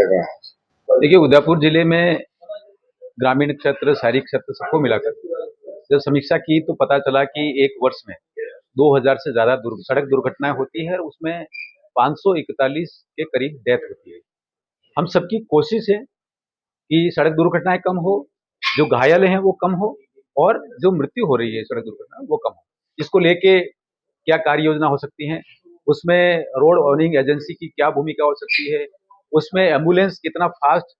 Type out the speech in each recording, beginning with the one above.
देखिए, उदयपुर जिले में ग्रामीण क्षेत्र, शहरी क्षेत्र सबको मिलाकर जब समीक्षा की तो पता चला कि एक वर्ष में 2000 से ज्यादा सड़क दुर्घटनाएं होती है और उसमें 541 के करीब डेथ होती है। हम सबकी कोशिश है कि सड़क दुर्घटनाएं कम हो, जो घायल हैं वो कम हो और जो मृत्यु हो रही है सड़क दुर्घटना वो कम हो। इसको लेके क्या कार्य योजना हो सकती है, उसमें रोड ओनिंग एजेंसी की क्या भूमिका हो सकती है, उसमें एम्बुलेंस कितना फास्ट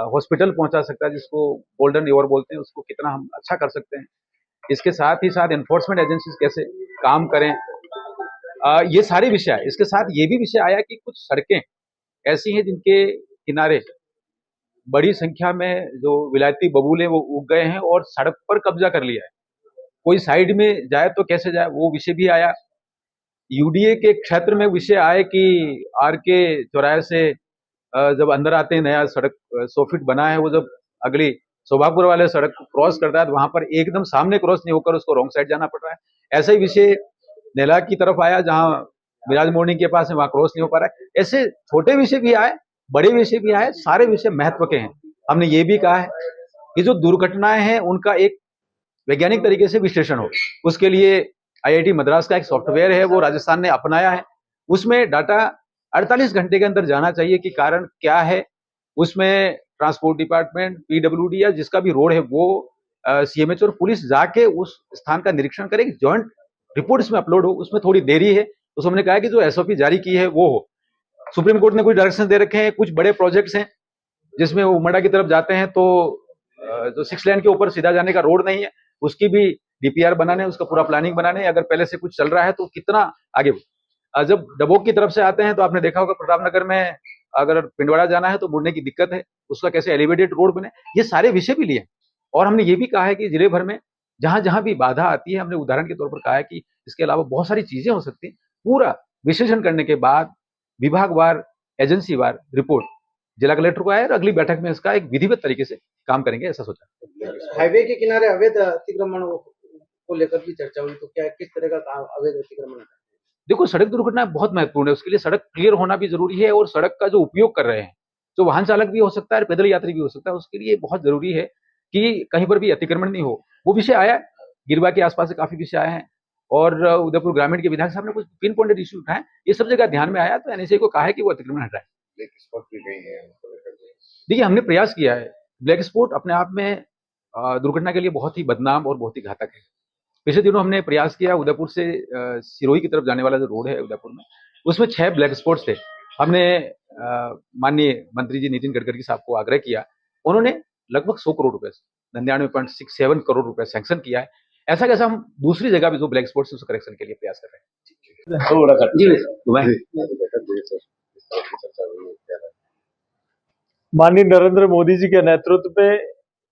हॉस्पिटल पहुंचा सकता है, जिसको गोल्डन ईवर बोलते हैं, उसको कितना हम अच्छा कर सकते हैं। इसके साथ ही साथ एनफोर्समेंट एजेंसीज कैसे काम करें, ये सारे विषय आए। इसके साथ ये भी विषय आया कि कुछ सड़कें ऐसी हैं जिनके किनारे बड़ी संख्या में जो विलायती बबूले वो उग गए हैं और सड़क पर कब्जा कर लिया है। कोई साइड में जाए तो कैसे जाए, वो विषय भी आया। यूडीए के क्षेत्र में विषय आए कि आर के चौराहे से जब अंदर आते हैं, नया सड़क 100 फीट बना है, वो जब अगली सौभागपुर वाले सड़क क्रॉस करता है तो वहां पर एकदम सामने क्रॉस नहीं होकर उसको रॉन्ग साइड जाना पड़ रहा है। ऐसा ही विषय नेला की तरफ आया, जहां मिराज मोर्निंग के पास है, वहां क्रॉस नहीं हो पा रहा है। ऐसे छोटे विषय भी आए, बड़े विषय भी आए, सारे विषय महत्व के हैं। हमने ये भी कहा है कि जो दुर्घटनाएं हैं उनका एक वैज्ञानिक तरीके से विश्लेषण हो। उसके लिए आईआईटी मद्रास का एक सॉफ्टवेयर है, वो राजस्थान ने अपनाया है। उसमें डाटा 48 घंटे के अंदर जाना चाहिए कि कारण क्या है। उसमें ट्रांसपोर्ट डिपार्टमेंट, पीडब्ल्यूडी या जिसका भी रोड है वो सीएमएच और पुलिस जाके उस स्थान का निरीक्षण करेगी, जॉइंट रिपोर्ट इसमें अपलोड हो। उसमें थोड़ी देरी है तो हमने कहा कि जो एसओपी जारी की है वो हो। सुप्रीम कोर्ट ने कुछ डायरेक्शन दे रखे हैं, कुछ बड़े प्रोजेक्ट्स हैं जिसमें वो उमड़ा की तरफ जाते हैं तो जो 6 लेन के ऊपर सीधा जाने का रोड नहीं है, उसकी भी डीपीआर बनाने, उसका पूरा प्लानिंग बनाने। अगर पहले से कुछ चल रहा है तो कितना आगे। जब डबोक की तरफ से आते हैं तो आपने देखा होगा प्रतापनगर में अगर पिंडवाड़ा जाना है तो मुड़ने की दिक्कत है, उसका कैसे एलिवेटेड रोड बने, ये सारे विषय भी लिए। और हमने ये भी कहा है कि जिले भर में जहां जहां भी बाधा आती है, हमने उदाहरण के तौर पर कहा है कि इसके अलावा बहुत सारी चीजें हो सकती हैं। पूरा विश्लेषण करने के बाद विभागवार, एजेंसीवार रिपोर्ट जिला कलेक्टर को आए और अगली बैठक में इसका एक विधिवत तरीके से काम करेंगे, ऐसा सोचा। हाईवे के किनारे अवैध अतिक्रमण को लेकर भी चर्चा हुई, तो क्या किस तरह का अवैध अतिक्रमण है? देखो, सड़क दुर्घटना बहुत महत्वपूर्ण है, उसके लिए सड़क क्लियर होना भी जरूरी है और सड़क का जो उपयोग कर रहे हैं, जो वाहन चालक भी हो सकता है, पैदल यात्री भी हो सकता है, उसके लिए बहुत जरूरी है कि कहीं पर भी अतिक्रमण नहीं हो। वो विषय आया, गिरवा के आसपास से काफी विषय आए हैं और उदयपुर ग्रामीण के विधायक साहब ने कुछ पिन पॉइंटेड इश्यू उठाए, ये सब जगह ध्यान में आया तो एनएचए को कहा है कि वो अतिक्रमण हटाए। देखिए, हमने प्रयास किया है। ब्लैक स्पॉट अपने आप में दुर्घटना के लिए बहुत ही बदनाम और बहुत ही घातक है। पिछले दिनों हमने प्रयास किया, उदयपुर से सिरोही की तरफ जाने वाला जो रोड है उदयपुर में, उसमें 6 ब्लैक स्पॉट्स थे। हमने माननीय मंत्री जी नितिन गडकरी साहब को आग्रह किया, उन्होंने लगभग 100 करोड़ रुपए, 99.67 करोड़ रुपए सैंक्शन किया है। ऐसा कैसा हम दूसरी जगह भी जो ब्लैक स्पॉट्स उसके करेक्शन के लिए प्रयास कर रहे हैं। माननीय नरेंद्र मोदी जी के नेतृत्व में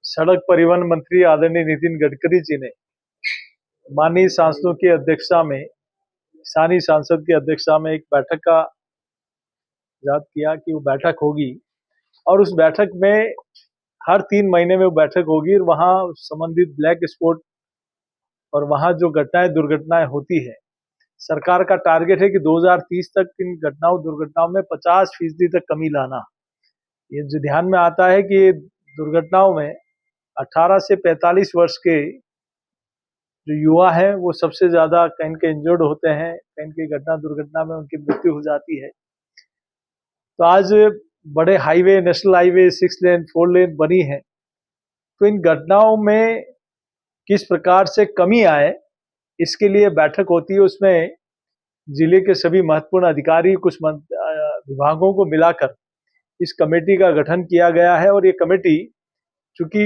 सड़क परिवहन मंत्री आदरणीय नितिन गडकरी जी ने माननीय सांसदों की अध्यक्षता में, स्थानीय सांसद की अध्यक्षता में एक बैठक का याद किया कि वो बैठक होगी और उस बैठक में हर 3 महीने में वो बैठक होगी और वहां संबंधित ब्लैक स्पॉट और वहां जो घटनाएं दुर्घटनाएं होती है, सरकार का टारगेट है कि 2030 तक इन दुर्घटनाओं में 50% तक कमी लाना। ये जो ध्यान में आता है कि दुर्घटनाओं में 18 से 45 वर्ष के जो युवा है वो सबसे ज्यादा कहीं के इंजर्ड होते हैं, कहीं की दुर्घटना में उनकी मृत्यु हो जाती है। तो आज बड़े हाईवे, नेशनल हाईवे 6 लेन 4 लेन बनी है, तो इन घटनाओं में किस प्रकार से कमी आए इसके लिए बैठक होती है। उसमें जिले के सभी महत्वपूर्ण अधिकारी, कुछ विभागों को मिलाकर इस कमेटी का गठन किया गया है और ये कमेटी चूंकि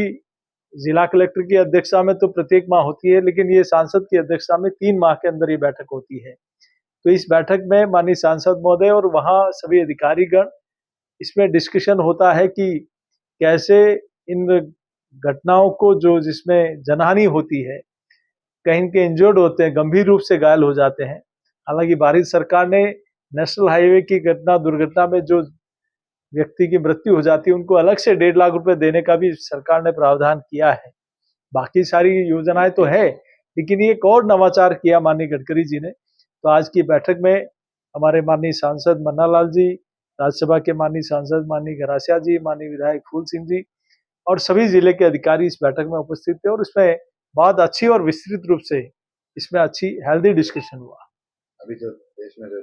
जिला कलेक्टर की अध्यक्षता में तो प्रत्येक माह होती है, लेकिन ये सांसद की अध्यक्षता में 3 माह के अंदर ये बैठक होती है। तो इस बैठक में माननीय सांसद महोदय और वहां सभी अधिकारीगण, इसमें डिस्कशन होता है कि कैसे इन घटनाओं को जो जिसमें जनहानि होती है, कहीं के इंजर्ड होते हैं, गंभीर रूप से घायल हो जाते हैं। हालांकि भारत सरकार ने नेशनल हाईवे की दुर्घटना में जो व्यक्ति की मृत्यु हो जाती है उनको अलग से 1.5 लाख रुपए देने का भी सरकार ने प्रावधान किया है। बाकी सारी योजनाएं तो है, लेकिन ये एक और नवाचार किया माननीय गडकरी जी ने। तो आज की बैठक में हमारे माननीय सांसद मन्ना लाल जी, राज्यसभा के माननीय सांसद माननीय घरासिया जी, माननीय विधायक फूल सिंह जी और सभी जिले के अधिकारी इस बैठक में उपस्थित थे और इसमें बहुत अच्छी और विस्तृत रूप से इसमें अच्छी हेल्दी डिस्कशन हुआ। अभी जो देश में जो